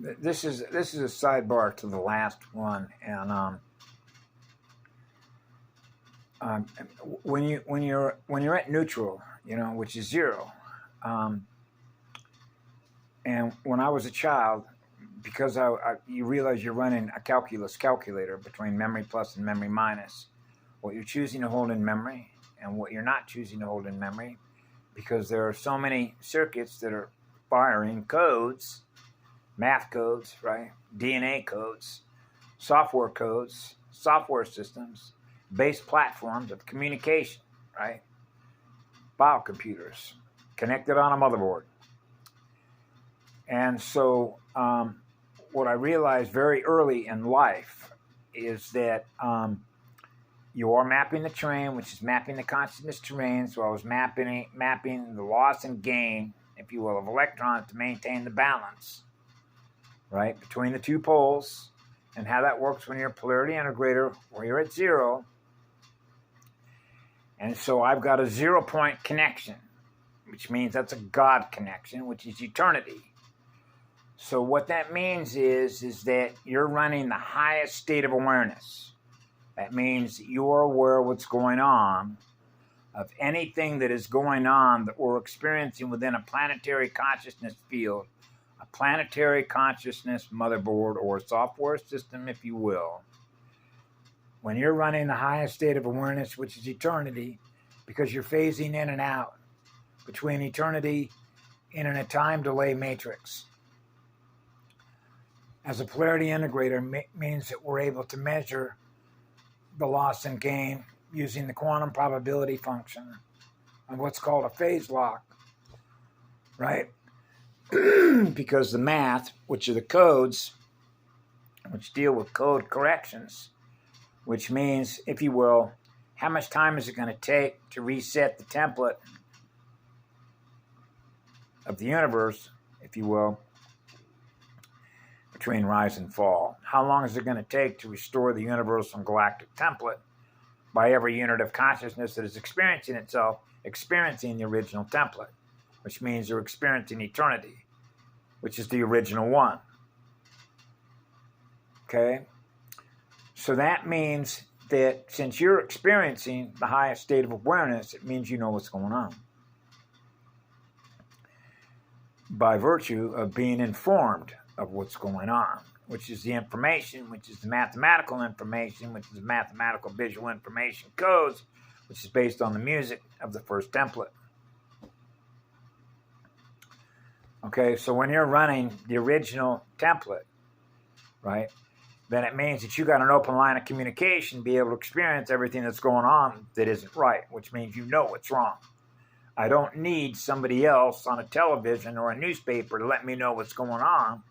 this is a sidebar to the last one, and when you're at neutral, which is zero, and when I was a child, because you realize you're running a calculus calculator between memory plus and memory minus, what you're choosing to hold in memory and what you're not choosing to hold in memory, because there are so many circuits that are firing codes, math codes, right? DNA codes, software systems, base platforms of communication, right? File computers connected on a motherboard. And so what I realized very early in life is that you are mapping the terrain, which is mapping the consciousness terrain. So I was mapping the loss and gain, if you will, of electrons to maintain the balance, right, between the two poles, and how that works when you're a polarity integrator, where you're at zero. And so I've got a 0-point connection, which means that's a God connection, which is eternity. So what that means is that you're running the highest state of awareness. That means you're aware of what's going on, of anything that is going on that we're experiencing within a planetary consciousness field, a planetary consciousness motherboard or software system, if you will. When you're running the highest state of awareness, which is eternity, because you're phasing in and out between eternity and in a time delay matrix. As a polarity integrator means that we're able to measure the loss and gain using the quantum probability function of what's called a phase lock, right? Because the math, which are the codes, which deal with code corrections, which means, if you will, how much time is it going to take to reset the template of the universe, if you will, between rise and fall? How long is it going to take to restore the universal and galactic template by every unit of consciousness that is experiencing itself, experiencing the original template, which means they're experiencing eternity, which is the original one. Okay? So that means that since you're experiencing the highest state of awareness, it means you know what's going on, by virtue of being informed of what's going on, which is the information, which is the mathematical information, which is the mathematical visual information codes, which is based on the music of the first template. Okay, so when you're running the original template, right, then it means that you got an open line of communication to be able to experience everything that's going on that isn't right, which means you know what's wrong. I don't need somebody else on a television or a newspaper to let me know what's going on.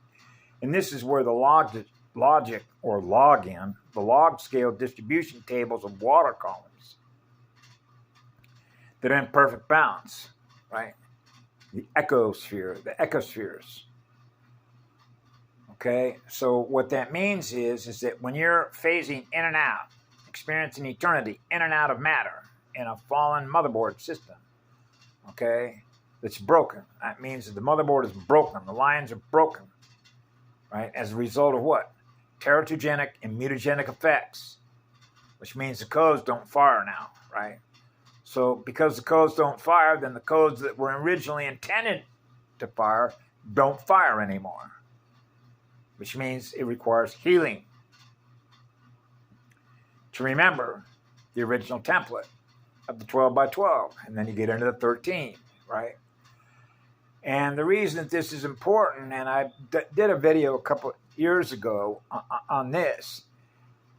And this is where the logic or log-in, the log scale distribution tables of water columns that are in perfect balance, right? The ecospheres. Okay, so what that means is that when you're phasing in and out, experiencing eternity in and out of matter in a fallen motherboard system, okay, that's broken. That means that the motherboard is broken. The lines are broken, right, as a result of what? Teratogenic and mutagenic effects, which means the codes don't fire now, right? So because the codes don't fire, then the codes that were originally intended to fire don't fire anymore, which means it requires healing to remember the original template of the 12 by 12, and then you get into the 13, right? And the reason that this is important, and I did a video a couple years ago on this,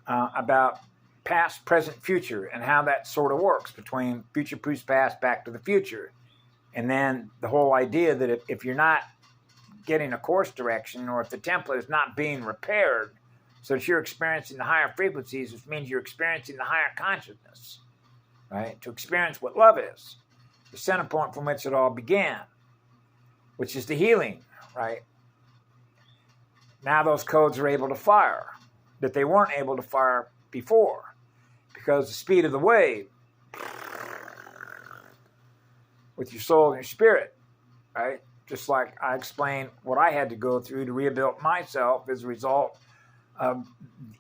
about past, present, future, and how that sort of works between future proofs past, back to the future. And then the whole idea that if you're not getting a course direction, or if the template is not being repaired so that you're experiencing the higher frequencies, which means you're experiencing the higher consciousness, right? To experience what love is, the center point from which it all began, which is the healing, right? Now those codes are able to fire that they weren't able to fire before, because the speed of the wave with your soul and your spirit, right, Just like I explained what I had to go through to rehabilitate myself as a result of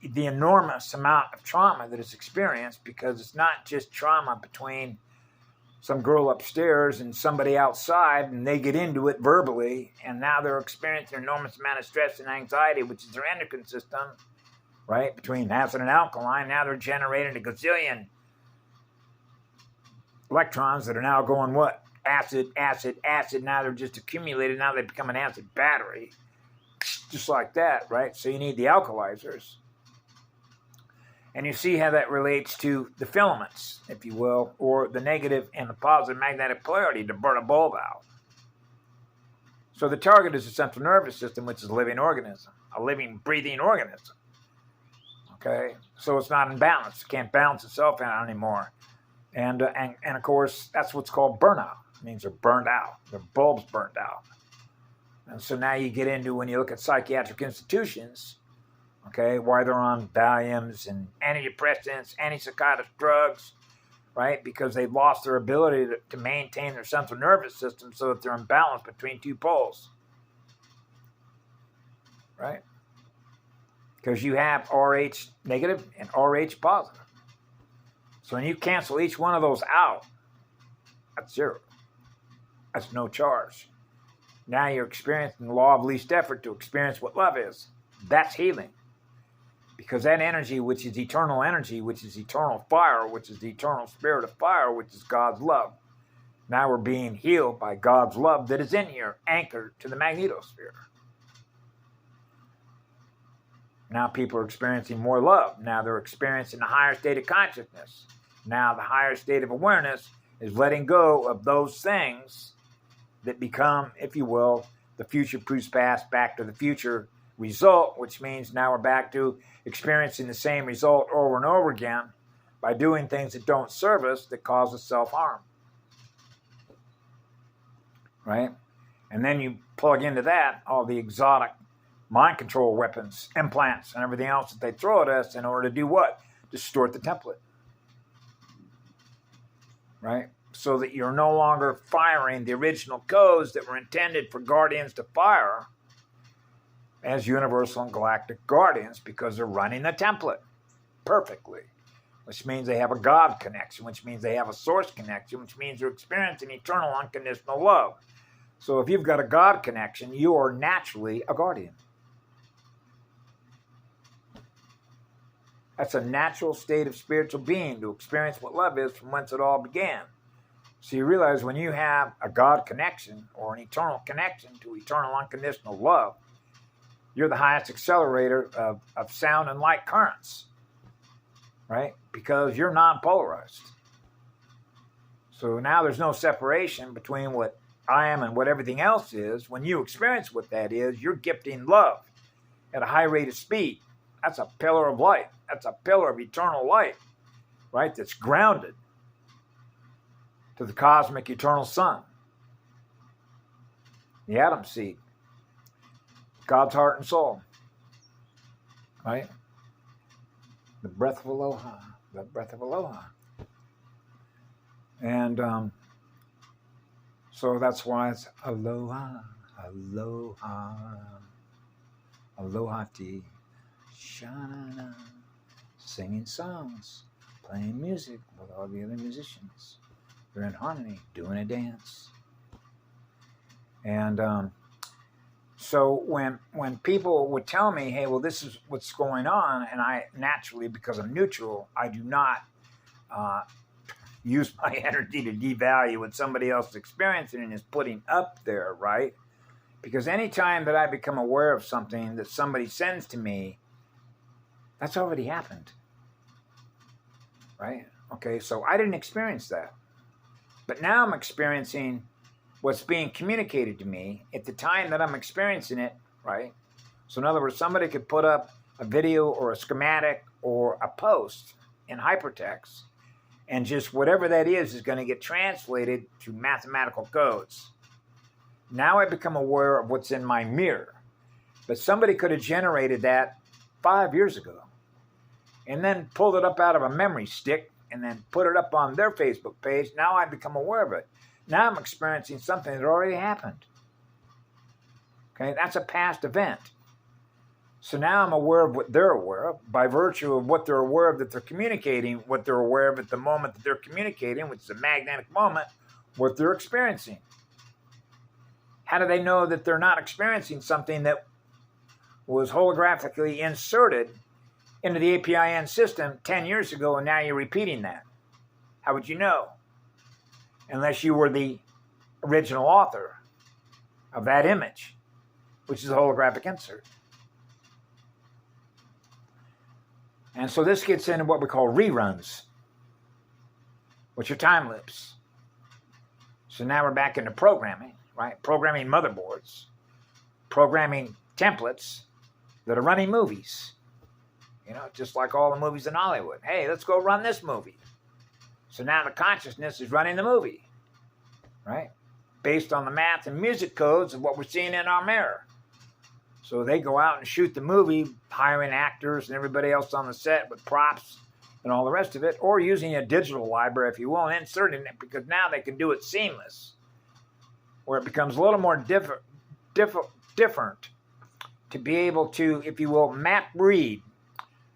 the enormous amount of trauma that is experienced, because it's not just trauma between some girl upstairs and somebody outside, and they get into it verbally, and now they're experiencing an enormous amount of stress and anxiety, which is their endocrine system, right? Between acid and alkaline, now they're generating a gazillion electrons that are now going what? Acid, acid, acid. Now they're just accumulated. Now they become an acid battery. Just like that, right? So you need the alkalizers. And you see how that relates to the filaments, if you will, or the negative and the positive magnetic polarity to burn a bulb out. So the target is the central nervous system, which is a living organism, a living, breathing organism. Okay? So it's not in balance. It can't balance itself out anymore. And of course, that's what's called burnout. It means they're burned out. Their bulb's burned out. And so now you get into, when you look at psychiatric institutions, okay, why they're on Valiums and antidepressants, antipsychotic drugs, right? Because they've lost their ability to maintain their central nervous system so that they're in balance between two poles, right? Because you have RH negative and RH positive. So when you cancel each one of those out, that's zero. That's no charge. Now you're experiencing the law of least effort to experience what love is. That's healing. Because that energy, which is eternal energy, which is eternal fire, which is the eternal spirit of fire, which is God's love. Now we're being healed by God's love that is in here, anchored to the magnetosphere. Now people are experiencing more love. Now they're experiencing a higher state of consciousness. Now the higher state of awareness is letting go of those things that become, if you will, the future proves past, back to the future result, which means now we're back to experiencing the same result over and over again by doing things that don't serve us, that cause us self-harm. Right? And then you plug into that all the exotic mind control weapons, implants, and everything else that they throw at us in order to do what? Distort the template. Right? So that you're no longer firing the original codes that were intended for guardians to fire as universal and galactic guardians, because they're running the template perfectly, which means they have a God connection, which means they have a source connection, which means they're experiencing eternal unconditional love. So if you've got a God connection, you are naturally a guardian. That's a natural state of spiritual being, to experience what love is from whence it all began. So you realize when you have a God connection or an eternal connection to eternal unconditional love, you're the highest accelerator of sound and light currents, right? Because you're non-polarized. So now there's no separation between what I am and what everything else is. When you experience what that is, you're gifting love at a high rate of speed. That's a pillar of light. That's a pillar of eternal light, right? That's grounded to the cosmic eternal sun, the atom seed, God's heart and soul, right? The breath of aloha, the breath of aloha. And so that's why it's aloha, aloha, aloha ti, shana, singing songs, playing music with all the other musicians. They're in harmony, doing a dance. And so when people would tell me, hey, well, this is what's going on, and I naturally, because I'm neutral, I do not use my energy to devalue what somebody else is experiencing and is putting up there, right? Because anytime that I become aware of something that somebody sends to me, that's already happened, right? Okay, so I didn't experience that. But now I'm experiencing what's being communicated to me at the time that I'm experiencing it, right? So in other words, somebody could put up a video or a schematic or a post in hypertext, and just whatever that is going to get translated to mathematical codes. Now I become aware of what's in my mirror. But somebody could have generated that 5 years ago and then pulled it up out of a memory stick and then put it up on their Facebook page. Now I become aware of it. Now I'm experiencing something that already happened. Okay, that's a past event. So now I'm aware of what they're aware of by virtue of what they're aware of that they're communicating, what they're aware of at the moment that they're communicating, which is a magnetic moment, what they're experiencing. How do they know that they're not experiencing something that was holographically inserted into the APIN system 10 years ago and now you're repeating that? How would you know? Unless you were the original author of that image, which is a holographic insert. And so this gets into what we call reruns, which are time loops. So now we're back into programming, right? Programming motherboards, programming templates that are running movies. You know, just like all the movies in Hollywood. Hey, let's go run this movie. So now the consciousness is running the movie, right? Based on the math and music codes of what we're seeing in our mirror. So they go out and shoot the movie, hiring actors and everybody else on the set with props and all the rest of it, or using a digital library, if you will, and inserting it, because now they can do it seamless, where it becomes a little more different to be able to, if you will, map read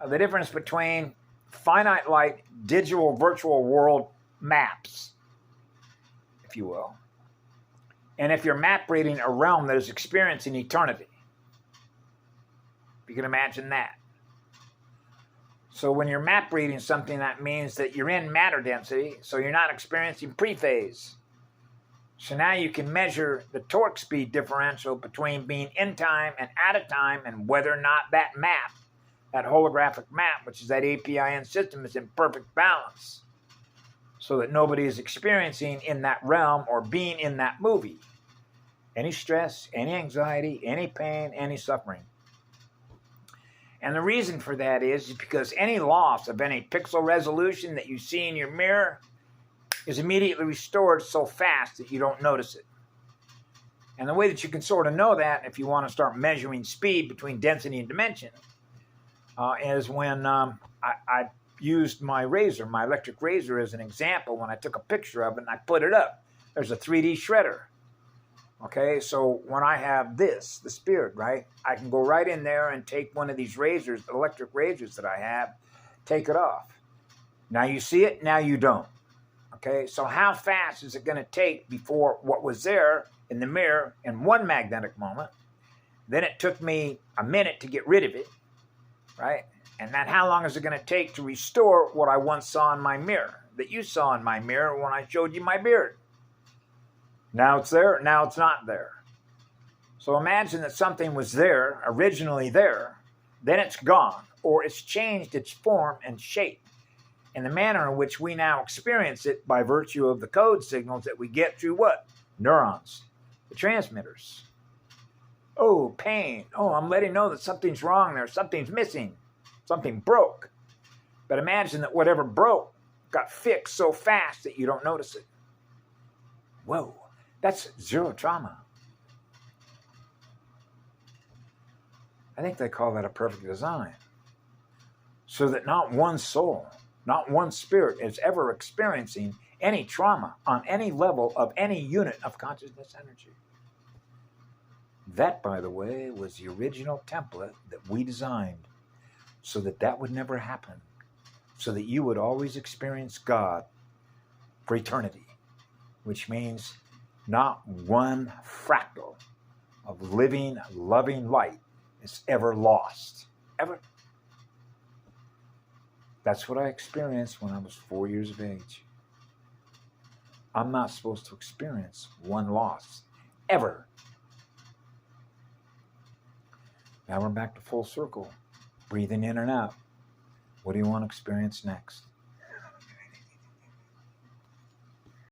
the difference between finite light digital virtual world maps, if you will, and if you're map reading a realm that is experiencing eternity. If you can imagine that. So when you're map reading something, that means that you're in matter density, so you're not experiencing pre-phase. So now you can measure the torque speed differential between being in time and out of time, and whether or not that map, that holographic map, which is that APIN system, is in perfect balance, so that nobody is experiencing in that realm or being in that movie any stress, any anxiety, any pain, any suffering. And the reason for that is because any loss of any pixel resolution that you see in your mirror is immediately restored so fast that you don't notice it. And the way that you can sort of know that, if you want to start measuring speed between density and dimension, is when I used my razor, my electric razor, as an example. When I took a picture of it and I put it up, there's a 3D shredder. Okay, so when I have this, the spirit, right, I can go right in there and take one of these razors, electric razors that I have, take it off. Now you see it, now you don't. Okay, so how fast is it going to take before what was there in the mirror in one magnetic moment, then it took me a minute to get rid of it, right? And then how long is it going to take to restore what I once saw in my mirror, that you saw in my mirror when I showed you my beard? Now it's there, now it's not there. So imagine that something was there, originally there, then it's gone, or it's changed its form and shape in the manner in which we now experience it by virtue of the code signals that we get through what? Neurons, the transmitters. Oh, pain. Oh, I'm letting know that something's wrong there, something's missing, something broke. But imagine that whatever broke got fixed so fast that you don't notice it. Whoa. That's zero trauma. I think they call that a perfect design. So that not one soul, not one spirit is ever experiencing any trauma on any level of any unit of consciousness energy. That, by the way, was the original template that we designed so that that would never happen, so that you would always experience God for eternity, which means not one fractal of living, loving light is ever lost. Ever. That's what I experienced when I was 4 years of age. I'm not supposed to experience one loss. Ever. Now we're back to full circle. Breathing in and out. What do you want to experience next?